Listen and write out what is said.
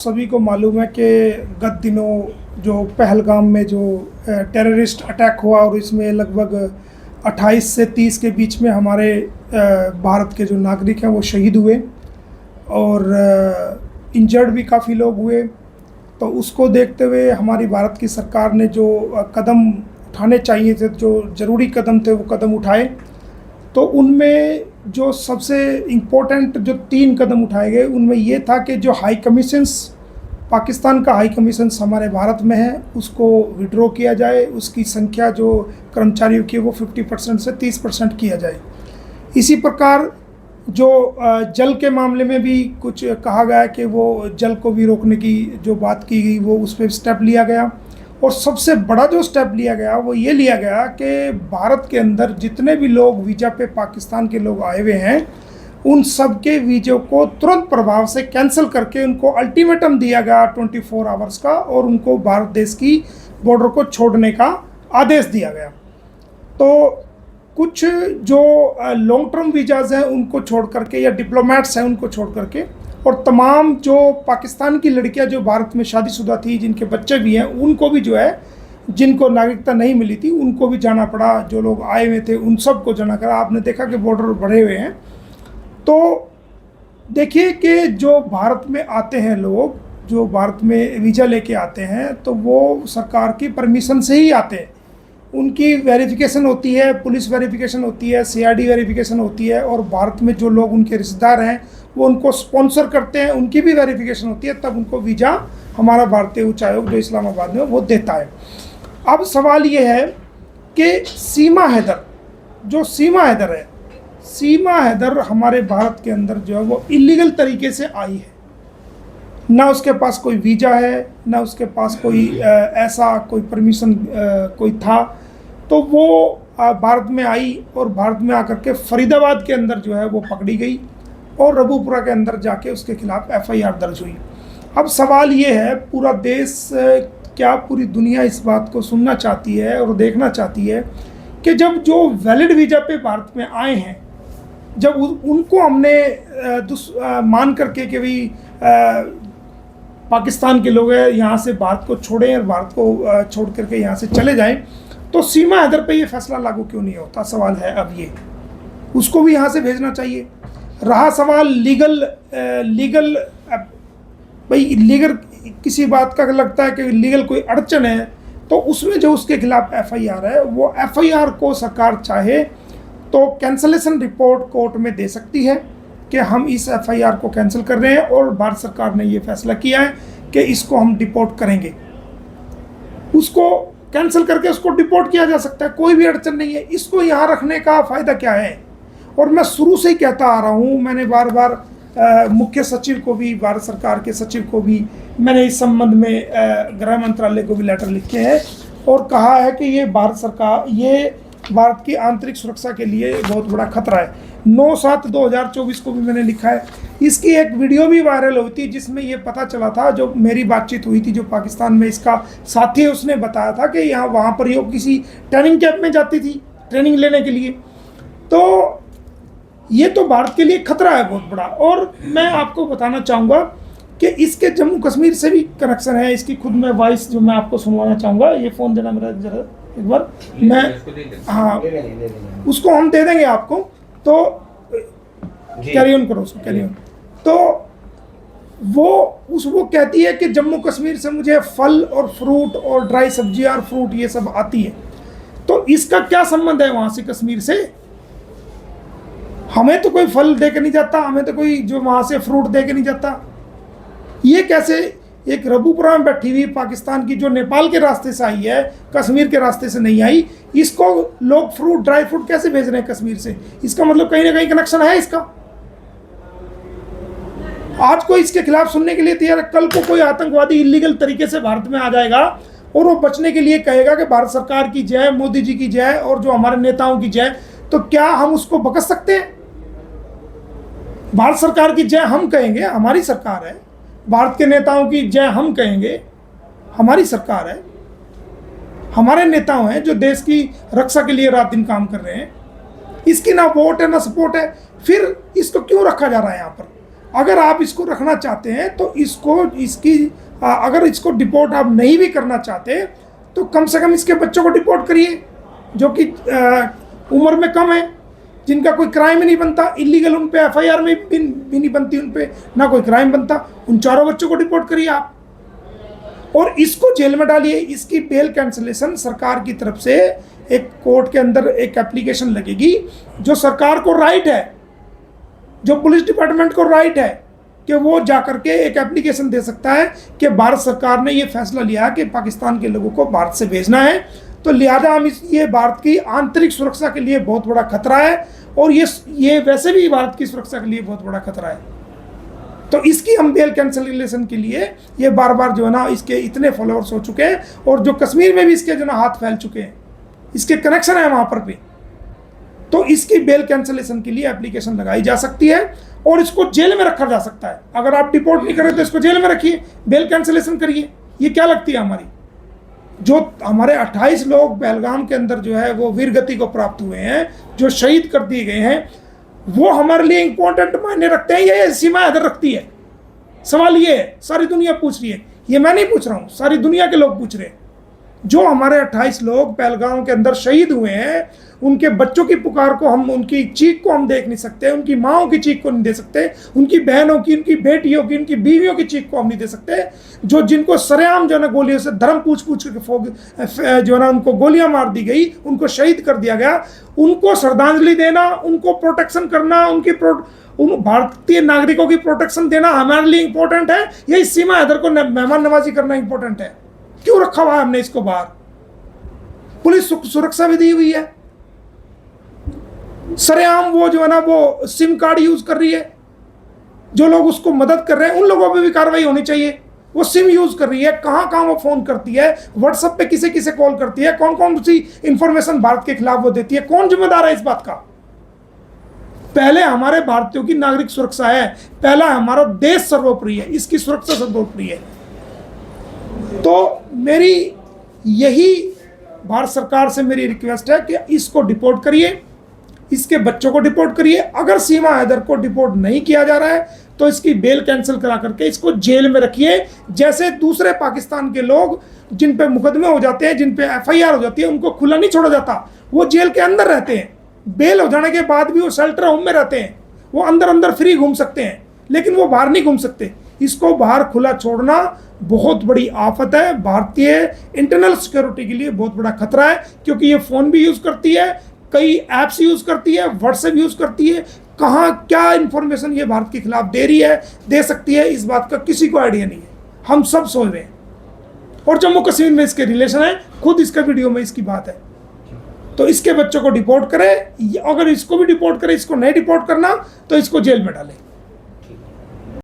सभी को मालूम है कि गत दिनों जो पहलगाम में जो टेररिस्ट अटैक हुआ और इसमें लगभग 28 से 30 के बीच में हमारे भारत के जो नागरिक हैं वो शहीद हुए और इंजर्ड भी काफ़ी लोग हुए। तो उसको देखते हुए हमारी भारत की सरकार ने जो कदम उठाने चाहिए थे, जो ज़रूरी कदम थे, वो कदम उठाए। तो उनमें जो सबसे इम्पोर्टेंट जो 3 कदम उठाए गए उनमें ये था कि जो हाई कमीशंस, पाकिस्तान का हाई कमीशंस हमारे भारत में है, उसको विड्रॉ किया जाए। उसकी संख्या जो कर्मचारियों की वो 50% से 30% किया जाए। इसी प्रकार जो जल के मामले में भी कुछ कहा गया कि वो जल को भी रोकने की जो बात की गई वो उस पर स्टेप लिया गया। और सबसे बड़ा जो स्टेप लिया गया वो ये लिया गया कि भारत के अंदर जितने भी लोग वीज़ा पे पाकिस्तान के लोग आए हुए हैं उन सब के वीज़े को तुरंत प्रभाव से कैंसिल करके उनको अल्टीमेटम दिया गया 24 आवर्स का, और उनको भारत देश की बॉर्डर को छोड़ने का आदेश दिया गया। तो कुछ जो लॉन्ग टर्म वीज़ाज़ हैं उनको छोड़ करके, या डिप्लोमेट्स हैं उनको छोड़ करके, और तमाम जो पाकिस्तान की लड़कियां जो भारत में शादीशुदा थी, जिनके बच्चे भी हैं, उनको भी जो है, जिनको नागरिकता नहीं मिली थी उनको भी जाना पड़ा। जो लोग आए हुए थे उन सब को जाना पड़ा। आपने देखा कि बॉर्डर बढ़े हुए हैं। तो देखिए कि जो भारत में आते हैं लोग, जो भारत में वीज़ा लेके आते हैं, तो वो सरकार की परमिशन से ही आते हैं। उनकी वेरिफिकेशन होती है, पुलिस वेरिफिकेशन होती है, CID वेरिफिकेशन होती है, और भारत में जो लोग उनके रिश्तेदार हैं वो उनको स्पॉन्सर करते हैं, उनकी भी वेरिफिकेशन होती है, तब उनको वीज़ा हमारा भारतीय उच्चायोग जो इस्लामाबाद में वो देता है। अब सवाल ये है कि सीमा हैदर, जो सीमा हैदर है, सीमा हैदर हमारे भारत के अंदर जो है वो इलीगल तरीके से आई है। ना उसके पास कोई वीज़ा है, ना उसके पास कोई ऐसा कोई परमिशन कोई था। तो वो भारत में आई और भारत में आकर के फरीदाबाद के अंदर जो है वो पकड़ी गई और रबूपुरा के अंदर जाके उसके खिलाफ FIR दर्ज हुई। अब सवाल ये है, पूरा देश, क्या पूरी दुनिया इस बात को सुनना चाहती है और देखना चाहती है कि जब जो वैलिड वीज़ा पे भारत में आए हैं, जब उनको हमने मान करके कि भाई पाकिस्तान के लोग हैं, यहाँ से भारत को छोड़ें और भारत को छोड़ करके यहाँ से चले जाएं, तो सीमा हैदर पे ये फैसला लागू क्यों नहीं होता? सवाल है अब ये, उसको भी यहाँ से भेजना चाहिए। रहा सवाल लीगल भाई लीगल किसी बात का लगता है कि लीगल कोई अड़चन है, तो उसमें जो उसके खिलाफ FIR है, वो FIR को सरकार चाहे तो कैंसलेशन रिपोर्ट कोर्ट में दे सकती है कि हम इस FIR को कैंसिल कर रहे हैं और भारत सरकार ने ये फैसला किया है कि इसको हम डिपोर्ट करेंगे। उसको कैंसिल करके उसको डिपोर्ट किया जा सकता है, कोई भी अड़चन नहीं है। इसको यहाँ रखने का फ़ायदा क्या है? और मैं शुरू से ही कहता आ रहा हूँ, मैंने बार बार मुख्य सचिव को भी, भारत सरकार के सचिव को भी मैंने इस संबंध में गृह मंत्रालय को भी लेटर लिखे हैं और कहा है कि ये भारत सरकार, ये भारत की आंतरिक सुरक्षा के लिए बहुत बड़ा खतरा है। 9/7/2024 को भी मैंने लिखा है। इसकी एक वीडियो भी वायरल हुई थी जिसमें ये पता चला था, जो मेरी बातचीत हुई थी जो पाकिस्तान में इसका साथी है, उसने बताया था कि यहाँ वहाँ पर ये किसी ट्रेनिंग कैंप में जाती थी ट्रेनिंग लेने के लिए। तो ये तो भारत के लिए खतरा है बहुत बड़ा। और मैं आपको बताना चाहूँगा कि इसके जम्मू कश्मीर से भी कनेक्शन है। इसकी खुद में वॉइस जो मैं आपको सुनवाना चाहूँगा, ये फ़ोन देना मेरा जरा एक बार, मैं, हाँ उसको हम दे देंगे आपको। तो कैरी ऑन करो उसको, कैरी ऑन। तो वो कहती है कि जम्मू कश्मीर से मुझे फल और फ्रूट और ड्राई सब्जियाँ और फ्रूट ये सब आती है। तो इसका क्या संबंध है वहाँ से, कश्मीर से? हमें तो कोई फल दे के नहीं जाता, हमें तो कोई जो वहाँ से फ्रूट दे के नहीं जाता। ये कैसे एक रबूपुरा में बैठी हुई पाकिस्तान की, जो नेपाल के रास्ते से आई है, कश्मीर के रास्ते से नहीं आई, इसको लोग फ्रूट, ड्राई फ्रूट कैसे भेज रहे हैं कश्मीर से? इसका मतलब कहीं ना कहीं कनेक्शन है इसका। आज कोई इसके खिलाफ सुनने के लिए तैयार है, कल को कोई आतंकवादी इलीगल तरीके से भारत में आ जाएगा और वो बचने के लिए कहेगा कि भारत सरकार की जय, मोदी जी की जय और जो हमारे नेताओं की जय, तो क्या हम उसको बकस सकते हैं? भारत सरकार की जय हम कहेंगे, हमारी सरकार है। भारत के नेताओं की जय हम कहेंगे, हमारी सरकार है। हमारे नेताओं हैं जो देश की रक्षा के लिए रात दिन काम कर रहे हैं। इसकी ना वोट है ना सपोर्ट है, फिर इसको क्यों रखा जा रहा है यहाँ पर? अगर आप इसको रखना चाहते हैं तो अगर इसको डिपोर्ट आप नहीं भी करना चाहते तो कम से कम इसके बच्चों को डिपोर्ट करिए, जो कि उम्र में कम है, जिनका कोई क्राइम नहीं बनता, इलीगल उन पे एफआईआर में भी नहीं बनती, उन पे ना कोई क्राइम बनता, उन चारों बच्चों को डिपोर्ट करिए आप और इसको जेल में डालिए। इसकी बेल कैंसिलेशन सरकार की तरफ से एक कोर्ट के अंदर एक एप्लीकेशन लगेगी, जो सरकार को राइट है, जो पुलिस डिपार्टमेंट को राइट है कि वो जाकर के एक एप्लीकेशन दे सकता है कि भारत सरकार ने ये फैसला लिया कि पाकिस्तान के लोगों को भारत से भेजना है, तो लिहाजा हम ये भारत की आंतरिक सुरक्षा के लिए बहुत बड़ा खतरा है और ये वैसे भी भारत की सुरक्षा के लिए बहुत बड़ा खतरा है। तो इसकी हम बेल कैंसिलेशन के लिए ये बार बार जो है ना, इसके इतने फॉलोअर्स हो चुके हैं और जो कश्मीर में भी इसके जो ना हाथ फैल चुके हैं, इसके कनेक्शन है वहाँ पर भी, तो इसकी बेल कैंसिलेशन के लिए एप्लीकेशन लगाई जा सकती है और इसको जेल में रखा जा सकता है। अगर आप डिपोर्ट नहीं करें तो इसको जेल में रखिए, बेल कैंसिलेशन करिए। ये क्या लगती है हमारी, जो हमारे 28 लोग पहलगाम के अंदर जो है वो वीर गति को प्राप्त हुए हैं, जो शहीद कर दिए गए हैं, वो हमारे लिए इंपॉर्टेंट मायने रखते हैं, ये सीमा हैदर रखती है? सवाल ये है, सारी दुनिया पूछ रही है, ये मैं नहीं पूछ रहा हूँ, सारी दुनिया के लोग पूछ रहे हैं। जो हमारे 28 लोग पहलगाम के अंदर शहीद हुए हैं, उनके बच्चों की पुकार को हम, उनकी चीख को हम देख नहीं सकते, उनकी माओं की चीख को नहीं दे सकते, उनकी बहनों की, उनकी बेटियों की, उनकी बीवियों की चीख को हम नहीं दे सकते, जिनको सरेआम जो है ना गोलियों से धर्म पूछ के जो है ना उनको गोलियां मार दी गई, उनको शहीद कर दिया गया, उनको श्रद्धांजलि देना, उनको प्रोटेक्शन करना, उन भारतीय नागरिकों की प्रोटेक्शन देना हमारे लिए इंपॉर्टेंट है, या इस सीमा हैदर को मेहमान नवाजी करना इंपॉर्टेंट है? क्यों रखा हुआ है हमने इसको बाहर? पुलिस सुरक्षा भी दी हुई है, सरेआम वो जो है ना वो सिम कार्ड यूज कर रही है, जो लोग उसको मदद कर रहे हैं उन लोगों पे भी कार्रवाई होनी चाहिए। वो सिम यूज कर रही है, कहां कहां वो फोन करती है, व्हाट्सएप पे किसे किसे कॉल करती है, कौन कौन सी इंफॉर्मेशन भारत के खिलाफ वो देती है, कौन जिम्मेदार है इस बात का? पहले हमारे भारतीयों की नागरिक सुरक्षा है, पहला हमारा देश सर्वोपरि है, इसकी सुरक्षा सर्वोपरि है। तो मेरी यही भारत सरकार से मेरी रिक्वेस्ट है कि इसको डिपोर्ट करिए, इसके बच्चों को डिपोर्ट करिए। अगर सीमा हैदर को डिपोर्ट नहीं किया जा रहा है तो इसकी बेल कैंसिल करा करके इसको जेल में रखिए, जैसे दूसरे पाकिस्तान के लोग जिन पे मुकदमे हो जाते हैं, जिन पे एफआईआर हो जाती है, उनको खुला नहीं छोड़ा जाता, वो जेल के अंदर रहते हैं, बेल हो जाने के बाद भी वो शेल्टर होम में रहते हैं, वो अंदर अंदर फ्री घूम सकते हैं, लेकिन वो बाहर नहीं घूम सकते। इसको बाहर खुला छोड़ना बहुत बड़ी आफत है, भारतीय इंटरनल सिक्योरिटी के लिए बहुत बड़ा खतरा है, क्योंकि ये फ़ोन भी यूज़ करती है, कई ऐप्स यूज़ करती है, व्हाट्सएप यूज़ करती है, कहाँ क्या इंफॉर्मेशन ये भारत के खिलाफ दे रही है, दे सकती है, इस बात का किसी को आइडिया नहीं है। हम सब सोच रहे हैं, और जम्मू कश्मीर में इसके रिलेशन है, खुद इसका वीडियो में इसकी बात है। तो इसके बच्चों को डिपोर्ट करें, अगर इसको भी डिपोर्ट करें, इसको नहीं डिपोर्ट करना तो इसको जेल में डालें।